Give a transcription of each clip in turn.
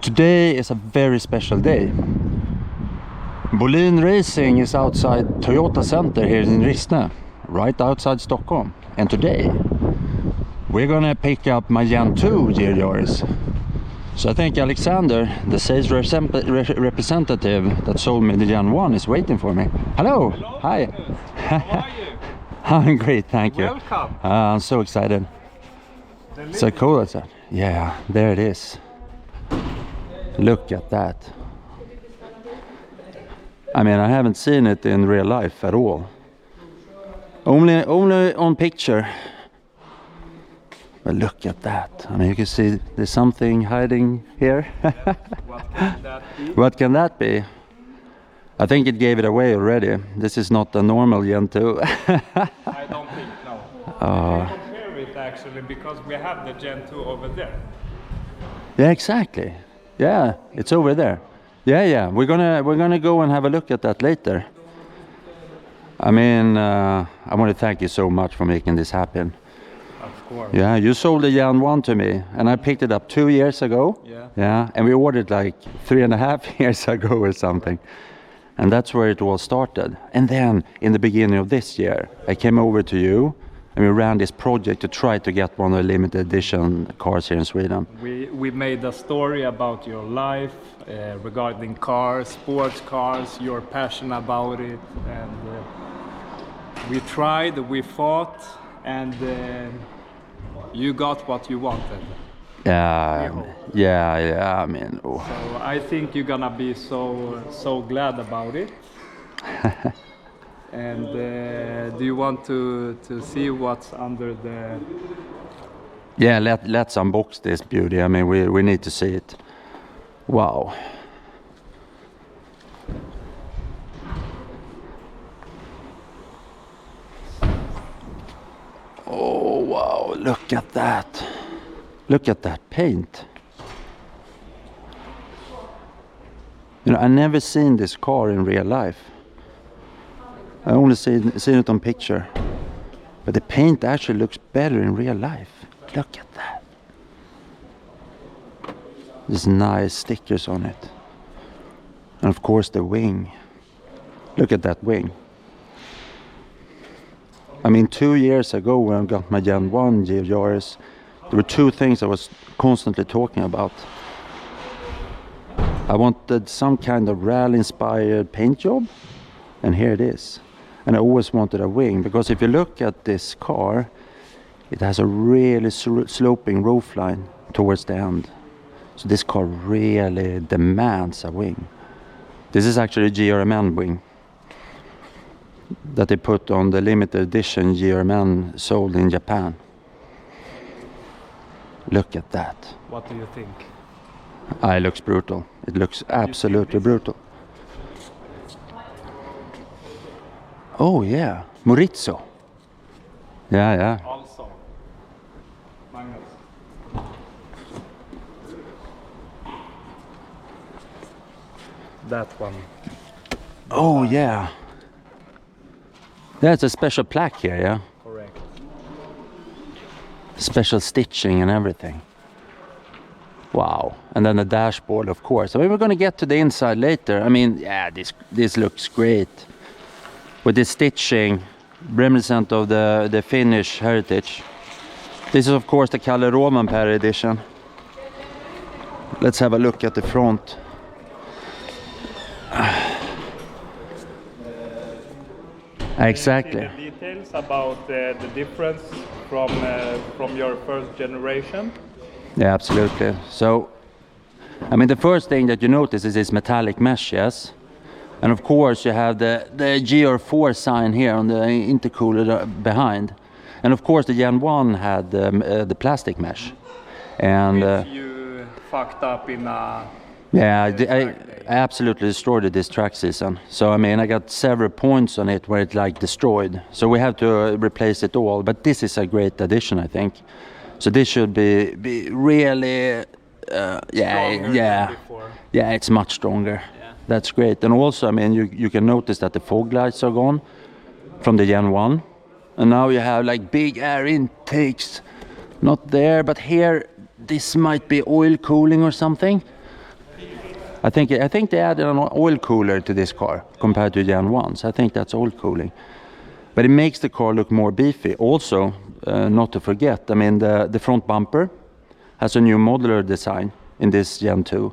Today is a very special day. Bolin Racing is outside Toyota Center here in Rissne, right outside Stockholm. And today we're gonna pick up my Gen 2 GR Yaris. So I think Alexander, the sales representative that sold me the Gen 1, is waiting for me. Hello. Hello. Hi. How are you? I'm great, thank you. Welcome. I'm so excited. So cool, is that? Yeah, there it is. Look at that. I mean, I haven't seen it in real life at all. Only on picture. But look at that. I mean, you can see there's something hiding here. What can that be? What can that be? I think it gave it away already. This is not a normal Gen 2. I don't think, no. We can compare it actually, because we have the Gen 2 over there. Yeah, exactly. Yeah, it's over there. Yeah. We're gonna go and have a look at that later. I mean, I want to thank you so much for making this happen. Of course. Yeah, you sold the Gen 1 to me, and I picked it up 2 years ago. Yeah. Yeah, and we ordered like 3.5 years ago or something. And that's where it all started. And then in the beginning of this year, I came over to you and we ran this project to try to get one of the limited edition cars here in Sweden. We made a story about your life regarding cars, sports cars, your passion about it, and we tried, we fought, and you got what you wanted. Yeah, I mean, oh. So I think you're gonna be so glad about it. And do you want to see what's under the? Yeah, let's unbox this beauty. I mean, we need to see it. Wow. Oh wow, look at that. Look at that paint. You know, I never seen this car in real life. I only seen it on picture. But the paint actually looks better in real life. Look at that. There's nice stickers on it. And of course the wing. Look at that wing. I mean, 2 years ago when I got my Gen 1 GR Yaris, there were two things I was constantly talking about. I wanted some kind of rally-inspired paint job, and here it is. And I always wanted a wing, because if you look at this car, it has a really sloping roofline towards the end. So this car really demands a wing. This is actually a GRMN wing that they put on the limited edition GRMN sold in Japan. Look at that. What do you think? It looks brutal. It looks absolutely brutal. Oh yeah, Maurizio. Yeah. Also, Magnus. That one. Oh yeah. There's a special plaque here, yeah? Correct. Special stitching and everything. Wow. And then the dashboard, of course. I mean, we're going to get to the inside later. I mean, yeah, this looks great. With this stitching, reminiscent of the Finnish heritage. This is, of course, the Kalle Rovanperä edition. Let's have a look at the front. Exactly. The details about the difference from your first generation. Yeah, absolutely. So, I mean, the first thing that you notice is this metallic mesh, yes? And of course you have the GR4 sign here on the intercooler behind. And of course the Gen 1 had the plastic mesh. And you fucked up in a... Yeah, I absolutely destroyed it this track season. So I mean, I got several points on it where it like destroyed. So we have to replace it all. But this is a great addition, I think. So this should be really, yeah, it's much stronger. Yeah. That's great. And also, I mean, you can notice that the fog lights are gone from the Gen 1. And now you have like big air intakes. Not there, but here, this might be oil cooling or something. I think they added an oil cooler to this car compared to Gen 1. So I think that's oil cooling. But it makes the car look more beefy. Also, not to forget, I mean, the front bumper has a new modular design in this Gen 2.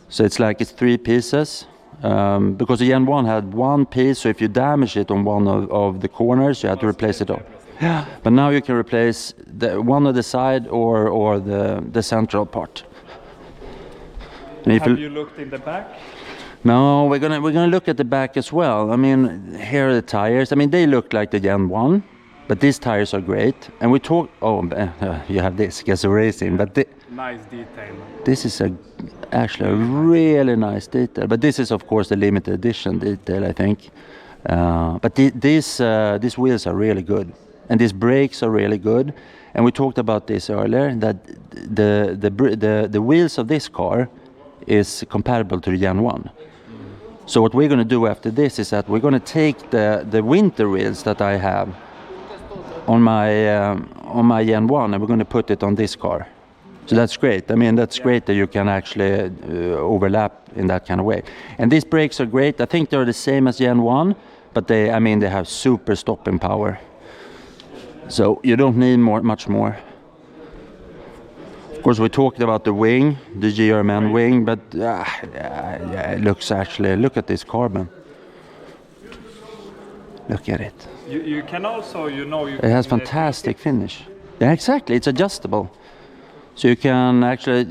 So it's like it's 3 pieces. Because the Gen 1 had 1 piece, so if you damage it on one of the corners, you had to replace it all. Yeah, but now you can replace one of the side or the central part. And if Have you looked in the back? No, we're gonna look at the back as well. I mean, here are the tires. I mean, they look like the Gen 1, but these tires are great. And we talk. Oh, you have this, Gazoo Racing, but nice detail. This is actually a really nice detail. But this is, of course, the limited edition detail, I think. But these wheels are really good, and these brakes are really good. And we talked about this earlier, that the wheels of this car is comparable to the Gen 1. So what we're going to do after this is that we're going to take the winter wheels that I have on my Gen 1, and we're going to put it on this car. So that's great. I mean, that's great that you can actually overlap in that kind of way. And these brakes are great. I think they're the same as Gen 1, but they have super stopping power. So you don't need much more. Of course, we talked about the wing, the GR wing, but it looks actually, look at this carbon. Look at it. You can also, it has fantastic finish. Yeah, exactly. It's adjustable. So you can actually,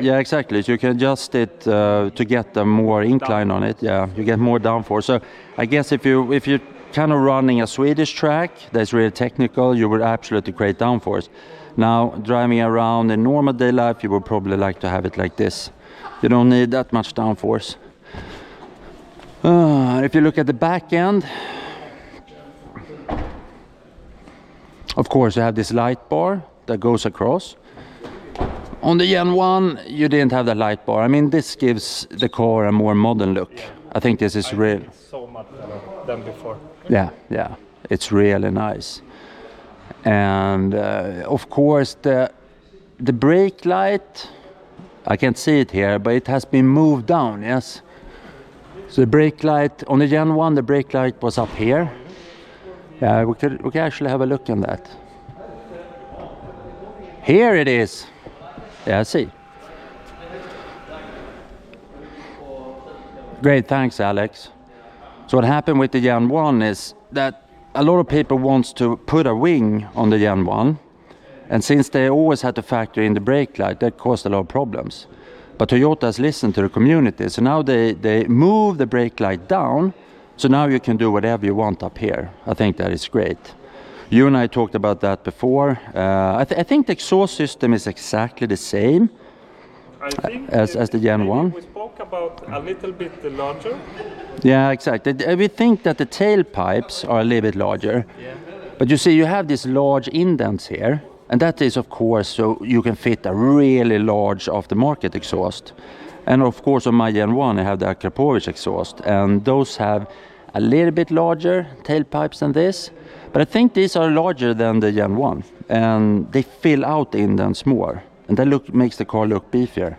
exactly. So you can adjust it to get a more incline on it. Yeah, you get more downforce. So I guess if you're kind of running a Swedish track that's really technical, you would absolutely create downforce. Now, driving around in normal day life, you would probably like to have it like this. You don't need that much downforce. If you look at the back end, of course, you have this light bar that goes across. On the Gen 1, you didn't have that light bar. I mean, this gives the car a more modern look. I think this is real. So much better than before. Yeah, it's really nice. And of course, the brake light, I can't see it here, but it has been moved down, yes. So the brake light, on the Gen 1, the brake light was up here. Yeah, we could actually have a look at that. Here it is. Yeah, I see. Great, thanks, Alex. So what happened with the Gen 1 is that a lot of people wants to put a wing on the Gen 1, and since they always had to factor in the brake light, that caused a lot of problems. But Toyota has listened to the community, so now they move the brake light down, so now you can do whatever you want up here. I think that is great. You and I talked about that before. I think the exhaust system is exactly the same as the Gen 1. We spoke about a little bit larger. Yeah, exactly. We think that the tailpipes are a little bit larger. Yeah. But you see, you have these large indents here. And that is, of course, so you can fit a really large aftermarket exhaust. And of course, on my Gen 1, I have the Akrapovic exhaust. And those have a little bit larger tailpipes than this. But I think these are larger than the Gen 1. And they fill out the indents more. And that makes the car look beefier.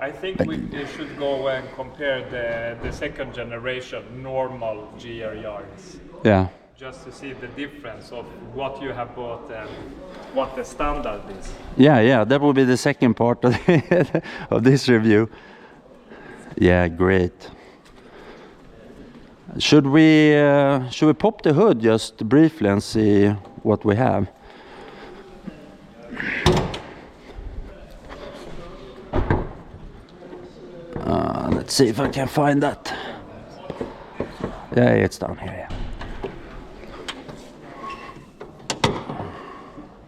I think we should go and compare the second generation normal GR Yaris. Yeah. Just to see the difference of what you have bought and what the standard is. Yeah, that will be the second part of this review. Yeah, great. Should we pop the hood just briefly and see what we have? Let's see if I can find that. Yeah, it's down here.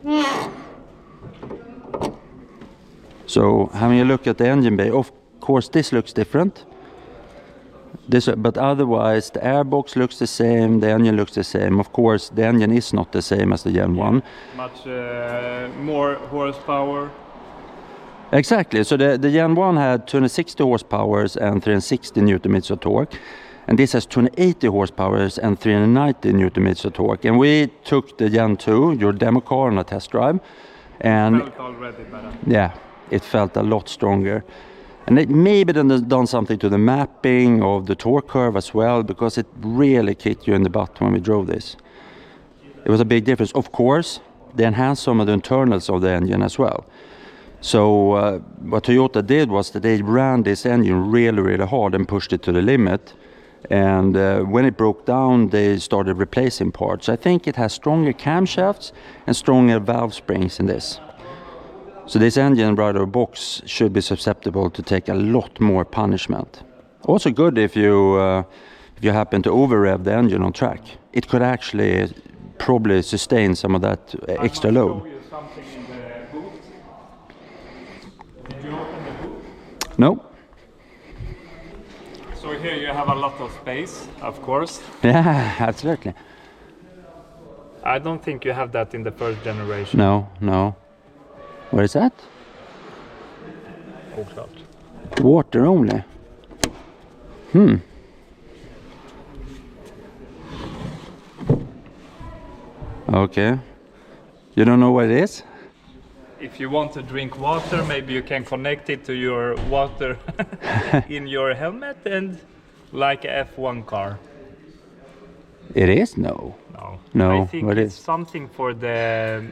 Yeah. So having a look at the engine bay, of course this looks different. But otherwise the airbox looks the same, the engine looks the same. Of course the engine is not the same as the Gen 1. Much more horsepower. Exactly, so the Gen 1 had 260 horsepower and 360 Nm of torque. And this has 280 horsepower and 390 Nm of torque. And we took the Gen 2, your demo car, on a test drive. And it felt already better. Yeah, it felt a lot stronger. And they maybe done something to the mapping of the torque curve as well, because it really kicked you in the butt when we drove this. It was a big difference. Of course, they enhanced some of the internals of the engine as well. So what Toyota did was that they ran this engine really, really hard and pushed it to the limit. And when it broke down, they started replacing parts. I think it has stronger camshafts and stronger valve springs in this. So this engine right out of the box should be susceptible to take a lot more punishment. Also good if you happen to over-rev the engine on track. It could actually probably sustain some of that extra load. Show you something in the boot. Did you open the boot? No. So here you have a lot of space, of course. Yeah, absolutely. I don't think you have that in the first generation. No. What is that? Oklart. Water only. Okay. You don't know what it is? If you want to drink water, maybe you can connect it to your water in your helmet and like a F1 car. It is? No. I think what it's is? something for the...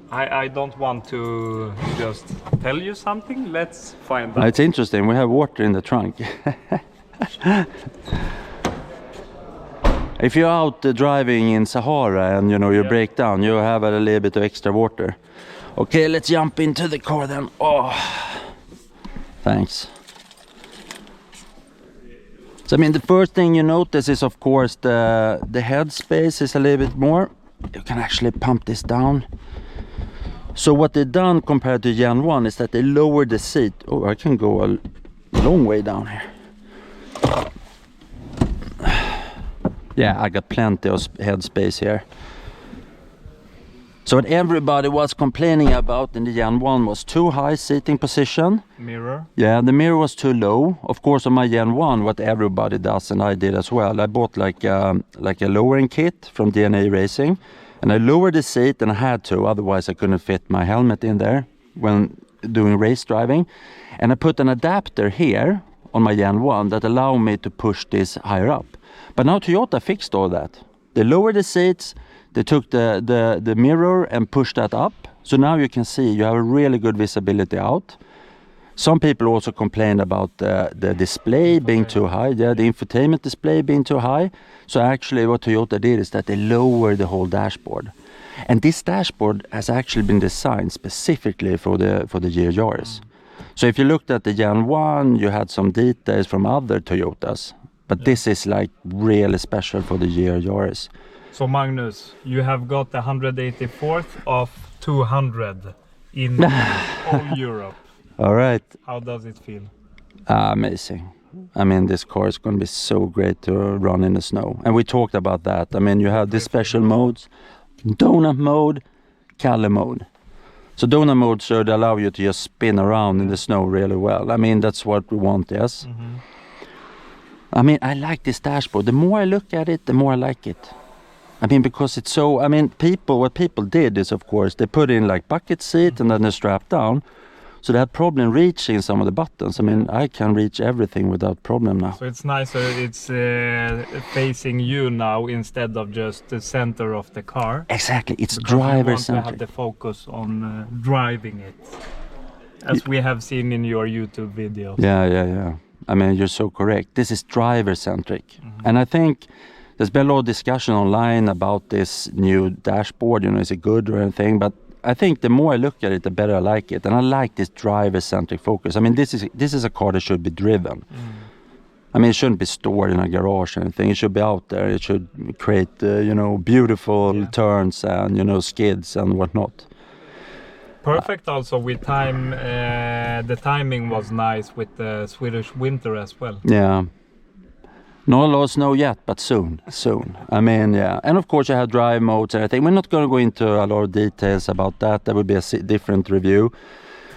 I don't want to just tell you something. Let's find out. It's interesting. We have water in the trunk. If you're out driving in Sahara and you break down, you have a little bit of extra water. Okay, let's jump into the car then. Oh, thanks. So I mean, the first thing you notice is of course the head space is a little bit more. You can actually pump this down. So what they've done compared to Gen 1 is that they lowered the seat. Oh, I can go a long way down here. Yeah, I got plenty of head space here. So what everybody was complaining about in the Gen 1 was too high seating position. Mirror. Yeah, the mirror was too low. Of course, on my Gen 1, what everybody does, and I did as well, I bought like a lowering kit from DNA Racing. And I lowered the seat, and I had to, otherwise I couldn't fit my helmet in there when doing race driving. And I put an adapter here on my Gen 1 that allowed me to push this higher up. But now Toyota fixed all that. They lowered the seats, they took the mirror and pushed that up. So now you can see you have a really good visibility out. Some people also complained about the display being too high, the infotainment display being too high. So actually what Toyota did is that they lowered the whole dashboard. And this dashboard has actually been designed specifically for the GR Yaris. So if you looked at the Gen 1, you had some details from other Toyotas. But this is like really special for the GR Yaris. So Magnus, you have got the 184th of 200 in all Europe. All right. How does it feel? Amazing. I mean, this car is going to be so great to run in the snow. And we talked about that. I mean, you have these special modes, donut mode, Kalle mode. So donut mode should allow you to just spin around in the snow really well. I mean, that's what we want, yes. Mm-hmm. I mean, I like this dashboard. The more I look at it, the more I like it. I mean, because it's so, I mean, what people did is, of course, they put in like bucket seat and then they strap down. So they had problem reaching some of the buttons. I mean, I can reach everything without problem now. So it's nicer, it's facing you now instead of just the center of the car. Exactly, it's driver centric. You want to have the focus on driving it, as we have seen in your YouTube videos. Yeah. I mean, you're so correct. This is driver centric. Mm-hmm. And I think there's been a lot of discussion online about this new dashboard, is it good or anything, but I think the more I look at it, the better I like it. And I like this driver-centric focus. I mean, this is a car that should be driven. I mean, it shouldn't be stored in a garage or anything. It should be out there. It should create, beautiful turns and, skids and whatnot. Perfect also with time. The timing was nice with the Swedish winter as well. Yeah. Not a lot of snow yet, but soon. I mean, yeah. And of course you have drive modes and everything. We're not going to go into a lot of details about that. That would be a different review.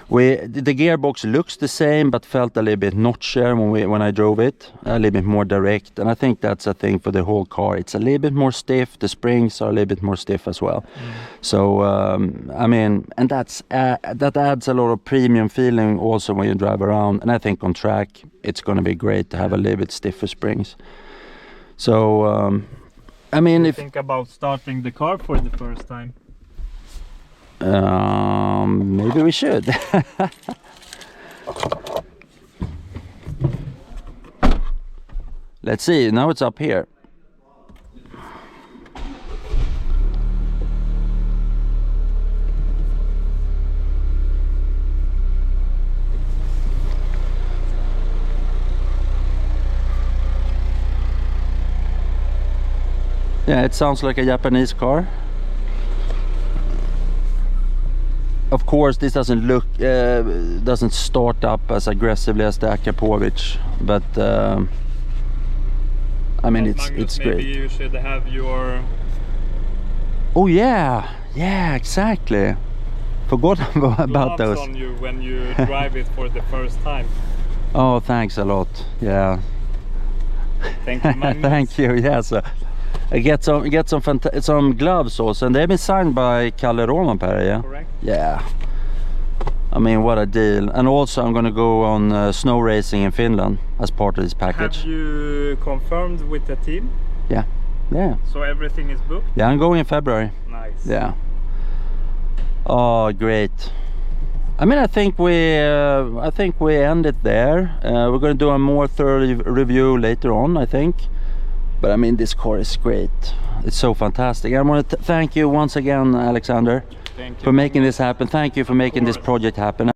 The gearbox looks the same, but felt a little bit notchier when I drove it, a little bit more direct, and I think that's a thing for the whole car. It's a little bit more stiff. The springs are a little bit more stiff as well. So I mean, and that adds a lot of premium feeling also when you drive around. And I think on track it's going to be great to have a little bit stiffer springs. So I mean, if you think about starting the car for the first time. Maybe we should. Let's see, now it's up here. Yeah, it sounds like a Japanese car. Of course, this doesn't look, doesn't start up as aggressively as the Akapovich, but I mean, Magnus, it's great. Maybe you should have your. Oh yeah, exactly. Forgot about those. On you when you drive it for the first time. Oh, thanks a lot. Yeah. Thank you, Magnus. Thank you. Yeah, so I get some gloves also, and they've been signed by Kalle Rovanperä. Yeah. Correct. Yeah. I mean, what a deal. And also I'm going to go on snow racing in Finland as part of this package. Have you confirmed with the team? Yeah. So everything is booked? Yeah, I'm going in February. Nice. Yeah. Oh, great. I mean, I think we end it there. We're going to do a more thorough review later on, I think. But I mean, this car is great. It's so fantastic. I want to thank you once again, Alexander, for making this happen. Thank you for making this project happen.